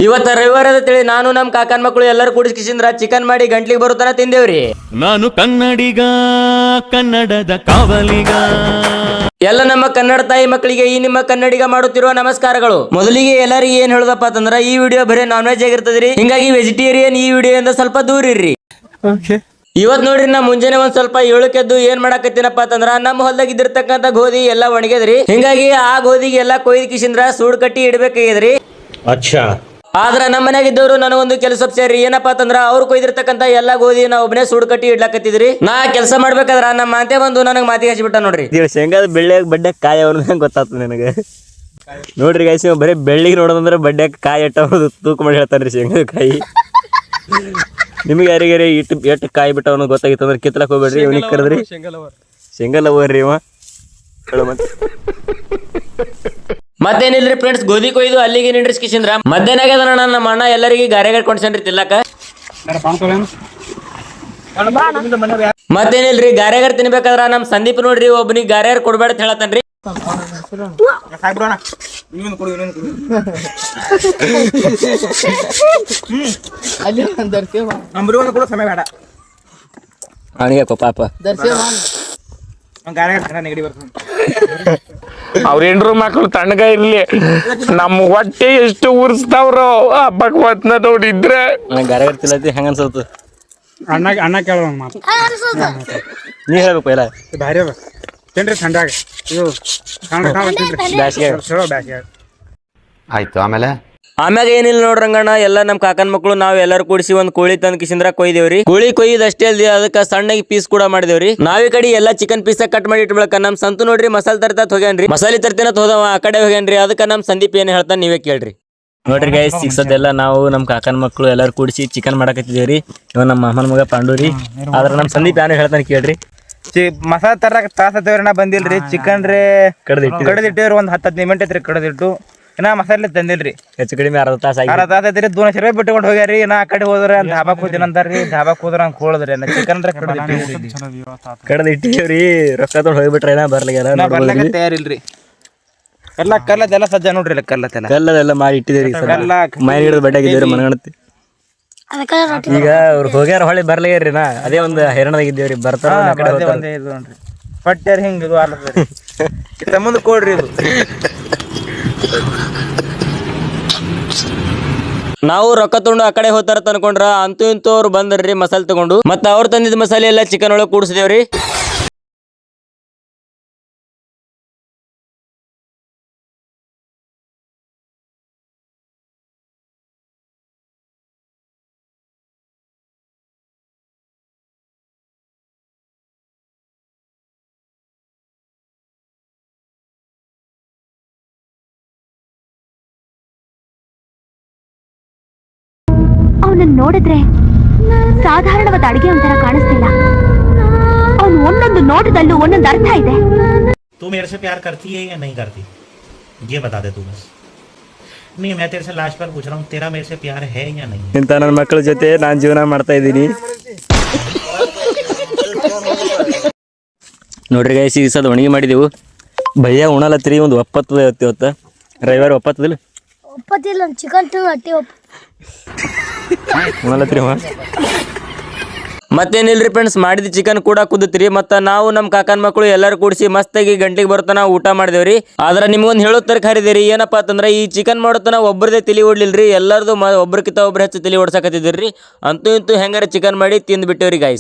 ಇವತ್ತ ರವಿವಾರದ ತಿಳಿ ನಾನು ನಮ್ಮ ಕಾಕನ ಮಕ್ಕಳು ಎಲ್ಲರೂ ಕೂಡಿಸ್ಕಿಸಿಂದ್ರ ಚಿಕನ್ ಮಾಡಿ ಗಂಟ್ಲಿಗೆ ಬರುತ್ತಾನ ತಿಂದೇವ್ರಿ. ನಾನು ಕನ್ನಡಿಗ, ಕನ್ನಡದ ಕಾವಲಿಗ. ಎಲ್ಲ ನಮ್ಮ ಕನ್ನಡ ತಾಯಿ ಮಕ್ಕಳಿಗೆ ಈ ನಿಮ್ಮ ಕನ್ನಡಿಗ ಮಾಡುತ್ತಿರುವ ನಮಸ್ಕಾರಗಳು. ಮೊದಲಿಗೆ ಎಲ್ಲರಿಗೆ ಏನ್ ಹೇಳೋದಪ್ಪ ಅಂತಂದ್ರ ಈ ವಿಡಿಯೋ ಬರೀ ನಾನ್ ವೆಜ್ ಆಗಿರ್ತದ್ರಿ, ಹಿಂಗಾಗಿ ವೆಜಿಟೇರಿಯನ್ ಈ ವಿಡಿಯೋದಿಂದ ಸ್ವಲ್ಪ ದೂರ ಇರ್ರಿ. ಇವತ್ ನೋಡ್ರಿ ನಾ ಮುಂಜಾನೆ ಒಂದ್ ಸ್ವಲ್ಪ ಏಳಕ್ಕೆದ್ದು ಏನ್ ಮಾಡಾಕತ್ತೀನಪ್ಪ ಅಂತಂದ್ರ ನಮ್ಮ ಹೊಲದಾಗ ಇದ್ದಿರ್ತಕ್ಕಂಥ ಗೋಧಿ ಎಲ್ಲಾ ಒಣಗ್ಯದ್ರಿ. ಹಿಂಗಾಗಿ ಆ ಗೋಧಿಗೆ ಎಲ್ಲಾ ಕೊಯ್ದು ಕಿಸಿಂದ್ರ ಸೂಡ್ ಕಟ್ಟಿ ಇಡ್ಬೇಕಾಗ್ಯದ್ರಿ. ಆದ್ರ ನಮ್ಮ ಮನ್ಯಾಗ ಇದ್ದವ್ರು ನನಗೊಂದು ಕೆಲಸ ಸೇರಿ ಏನಪ್ಪಾ ಅಂತಂದ್ರ ಅವ್ರು ಕೊಯ್ದಿರ್ತಕ್ಕಂಥ ಎಲ್ಲಾ ಗೋಧಿ ನಾ ಒಬ್ಬನೇ ಸೂಡ್ ಕಟ್ಟಿ ಇಡ್ಲಾಕತ್ತಿದ್ರಿ. ನಾ ಕೆಲಸ ಮಾಡ್ಬೇಕಾದ್ರ ನಮ್ಮ ಮಾತೆ ಬಂದು ನನಗ್ ಮಾತಿಗೆ ಹಚ್ಚಿಬಿಟ್ಟ ನೋಡ್ರಿ. ಶೇಂಗಾದ ಬೆಳ್ಳಿಯಾಗ ಬಡ್ಡೆ ಕಾಯಿ ಅವ್ರ ಗೊತ್ತಾಗ್ತದೆ ನನಗೆ. ನೋಡ್ರಿ ಗಾಯ್ಸ್, ಬರೀ ಬೆಳ್ಳಿಗೆ ನೋಡೋದಂದ್ರೆ ಬಡ್ಡೆ ಕಾಯಿ ಎಟ್ಟ ತೂಕ ಮಾಡಿ ಹೇಳ್ತಾನ್ರಿ ಶೇಂಗಾದ ಕಾಯಿ. ನಿಮ್ಗೆ ಯಾರಿಗಾರಿ ಎಷ್ಟು ಕಾಯಿ ಬಿಟ್ಟ ಅವನು ಗೊತ್ತಾಗಿತ್ತು ಅಂದ್ರೆ ಕಿತ್ಲಕ್ ಹೋಗ್ಬೇಡ್ರಿ. ಇವನಿಗೆ ಕರೆದ್ರಿ ಶೇಂಗಾ ಲವರ್ರಿ ಇವ. ಮತ್ತೇನಿಲ್ರಿ ಫ್ರೆಂಡ್ಸ್, ಗೋಧಿ ಕೊಯ್ದು ಅಲ್ಲಿಗೆ ನಿಂದ್ರಿಸ್ಕಿಸಿಂದ್ರ ಮಧ್ಯಾಹ್ನ ಆಗ್ಯದ. ನಮ್ಮ ಅಣ್ಣ ಎಲ್ಲರಿಗೆ ಗಾರೆಗಾರ್ ಕೊಂಡ್ಸನ್ರಿ ತಿನ್ಲಕ್ಕ. ಮತ್ತೇನಿಲ್ರಿ, ಗಾರೆಗಾರ್ ತಿನ್ಬೇಕಾದ್ರ ನಮ್ ಸಂದೀಪ್ ನೋಡ್ರಿ ಒಬ್ಬನಿಗೆ ಗಾರೆಗಾರ್ ಕೊಡ್ಬೇಡ ಅಂತ ಹೇಳತ್ತನ್ರಿ. ಪಾಪ ಅವ್ರೇನ್ರು ಮಕ್ಳು ತಣ್ಣಗ ಇರ್ಲಿ, ನಮ್ ಹೊಟ್ಟೆ ಎಷ್ಟು ಉರ್ಸ್ತಾವ್ರ ಹಬ್ಬಕ್ ಹೊತ್ನ ನೋಡಿದ್ರೆ. ಗಾರೆಗಾರ್ ತಿನ್ನತಿ ಹೆಂಗ ಅನ್ಸತ್ತು? ಅಣ್ಣ ಕೇಳ ಮಾತು ನೀ ಹೇಳ್ಬೇಕು ಎಲ್ಲ. ಬ್ಯಾರೆ ಅದ ತಿನ್ರಿ ಥಂಡಾಗ. ಆಯ್ತು. ಆಮ್ಯಾಗ ಏನಿಲ್ಲ ನೋಡ್ರಂಗಣ್ಣ, ಎಲ್ಲ ನಮ್ ಕಾಕನ್ ಮಕ್ಳು ನಾವ್ ಎಲ್ಲರೂ ಕೂಡಿಸಿ ಒಂದ್ ಕೋಳಿ ತಂದ್ ಕಿಸಿಂದ್ರ ಕೊಯ್ದೇವ್ರಿ. ಕೋಳಿ ಕೊಯ್ದು ಅಷ್ಟೇ ಅಲ್ದಿ ಅದಕ್ಕ ಸಣ್ಣಗೆ ಪೀಸ್ ಕೂಡ ಮಾಡಿದೇವ್ರಿ. ನಾವ್ ಈ ಕಡೆ ಎಲ್ಲಾ ಚಿಕನ್ ಪೀಸ್ ಕಟ್ ಮಾಡಿ ಇಟ್ಬೇಕ. ನಮ್ ಸಂತು ನೋಡ್ರಿ ಮಸಾಲೆ ತರ್ತಾತ್ ಹೋಗ್ಯಾನ್ರಿ, ಮಸಾಲೆ ತರ್ತೀನ ಹೋದವ ಆ ಕಡೆ ಹೋಗ್ಯಾನ್ರಿ. ಅದಕ್ಕ ನಮ್ ಸಂದೀಪ್ ಏನ್ ಹೇಳ್ತಾನ ನೀವೇ ಕೇಳ್ರಿ. ನೋಡ್ರಿ ಗೈಸ್, ಸಿಕ್ಸದೆಲ್ಲ ನಾವು ನಮ್ ಕಾಕನ್ ಮಕ್ಳು ಎಲ್ಲಾರು ಕೂಡಿಸಿ ಚಿಕನ್ ಮಾಡಕತ್ತಿದೇವ್ರಿ. ಇವ ನಮ್ಮ ಮಾಮನ ಮಗ ಪಾಂಡೂರಿ. ಆದ್ರ ನಮ್ ಸಂದೀಪ್ ಏನ್ ಹೇಳ್ತಾನೆ ಕೇಳ್ರಿ. ಮಸಾಲ ತರಕ ತಾಸತ್ತೇವ್ರಿ, ನಾ ಬಂದಿಲ್ರಿ. ಚಿಕನ್ ರೀ ಕಡದಿಟ್ಟೇವ್ರಿ, ಒಂದ್ 10-15 ಮಿನಿಟ್ ಐತ್ರಿ ಕಡದಿಟ್ಟು. ಇನ್ನ ಮಸಾಲೆ ತಂದಿಲ್ರಿ. ಹೆಚ್ಚು ಕಡಿಮೆ ಅರ್ಧ ತಾಸ ಐತ್ರಿ. 200 ರೂಪಾಯಿ ಬಿಟ್ಕೊಂಡು ಹೋಗ್ಯಾರಿ. ನಾ ಆ ಕಡೆ ಹೋದ್ರ ಅಲ್ಲಿ ಧಾಬಾಕ್ ಹೋದಿನ ಅಂತಾರ್ರಿ. ಧಾಬಾಕ್ ಹೋದ್ರ ಹಂಗ ಹೋಳದ್ರಿ. ಚಿಕನ್ ಕಡದಿಟ್ಟಿವ್ರಿ. ರೊಕ್ಕ ತೊಗೊಂಡು ಹೋಗ್ಬಿಟ್ರೆ ಬರ್ಲಾಕ ತಯಾರಿಲ್ರಿ. ಕಲ್ಲದೆಲ್ಲ ಸಜ್ಜ ನೋಡ್ರಿ. ಕಲ್ಲದೆಲ್ಲ ಮಾಡಿ ಇಟ್ಟಿದೇವ್ರಿ. ಮೈ ಹಿಡಿದು ಬಡ್ಡೆ ಆಗಿದ್ದೇವ್ರಿ ಮನಗಣತಿ. ಈಗ ಅವ್ರು ಹೋಗ್ಯಾರ, ಹೊಳೆ ಬರ್ಲಾಗ್ಯಾರ್ರಿ. ನಾ ಅದೇ ಒಂದು ಹೈರಾಣದಾಗಿದ್ದೇವ್ರಿ. ಬರ್ತಾರ ನೋಡ್ರಿ ಪಟ್ಟ್ಯಾರ ಹಿಂಗ ಇದು ಆಡ್ಲತ್ರಿ. ಮುಂದೆ ಕೊಡ್ರಿ ಇದು. ನಾವು ರೊಕ್ಕ ತಗೊಂಡು ಆ ಕಡೆ ಹೋಗ್ತಾರ ಅನ್ಕೊಂಡ್ರ ಅಂತೂ ಇಂತೂ ಅವ್ರು ಬಂದ್ರಿ ಮಸಾಲೆ ತಗೊಂಡು. ಮತ್ತ ಅವ್ರು ತಂದಿದ್ ಮಸಾಲೆ ಎಲ್ಲ ಚಿಕನ್ ಒಳಗೆ ಕೂಡಿಸಿದೇವ್ರಿ. ಅವನನ್ನ ನೋಡಿದ್ರೆ ಸಾಧಾರಣವಾದ ಅಡಿಗೆ ಒಂಥರ ಕಾಣಿಸ್ತಿಲ್ಲ. ಅವನು ಒಂದೊಂದು ನೋಟದಲ್ಲೂ ಒಂದೊಂದು ಅರ್ಥ ಇದೆ. तू मेरे से प्यार करती है या नहीं करती, ये बता दे तू बस. नहीं, मैं तेरे से लास्ट बार पूछ रहा हूँ, तेरा मेरे से प्यार है या नहीं? ಇಂತ ನನ್ನ ಮಕ್ಕಳ ಜೊತೆ ನಾನು ಜೀವನ ಮಾಡ್ತಾ ಇದ್ದೀನಿ. ನೋಡ್ರಿ ಗೈಸ್, ಈಗ ಸದ್ ಒಣಗಿ ಮಾಡಿದೆವು. ಭಯ್ಯ ಉಣಲತ್ರಿ. ಒಂದು ಒಪ್ಪತ್ತು ಇವತ್ತ ರವಿವಾರ ಒಪ್ಪತ್ತದಿಲ್ಲ. ಚಿಕನ್ ಉಣಲತ್ರಿ. ಮತ್ತೇನಿಲ್ರಿ ಫ್ರೆಂಡ್ಸ್, ಮಾಡಿದ ಚಿಕನ್ ಕೂಡ ಕುದತ್ರಿ. ಮತ್ತ ನಾವು ನಮ್ಮ ಕಾಕನ್ ಮಕ್ಕಳು ಎಲ್ಲರೂ ಕೂಡಿಸಿ ಮಸ್ತಾಗಿ ಗಂಟೆಗೆ ಬರ್ತನ ಊಟ ಮಾಡಿದೇವ್ರಿ. ಆದ್ರ ನಿಮ್ಗೊಂದು ಹೇಳೋತರ ಖರೀದಿರಿ. ಏನಪ್ಪಾ ಅಂತಂದ್ರ ಈ ಚಿಕನ್ ಮಾಡೋತನ ಒಬ್ಬರದೇ ತಲಿ ಓಡ್ಲಿಲ್ರಿ, ಎಲ್ಲರದು ಒಬ್ರಕ್ಕಿಂತ ಒಬ್ರು ಹೆಚ್ಚು ತಲಿ ಓಡ್ಸಾಕತ್ತಿದ್ರಿ. ಅಂತೂ ಇಂತೂ ಹೆಂಗಾರ ಚಿಕನ್ ಮಾಡಿ ತಿಂದ್ ಬಿಟ್ಟೇವ್ರಿ ಗಾಯ್ಸ್.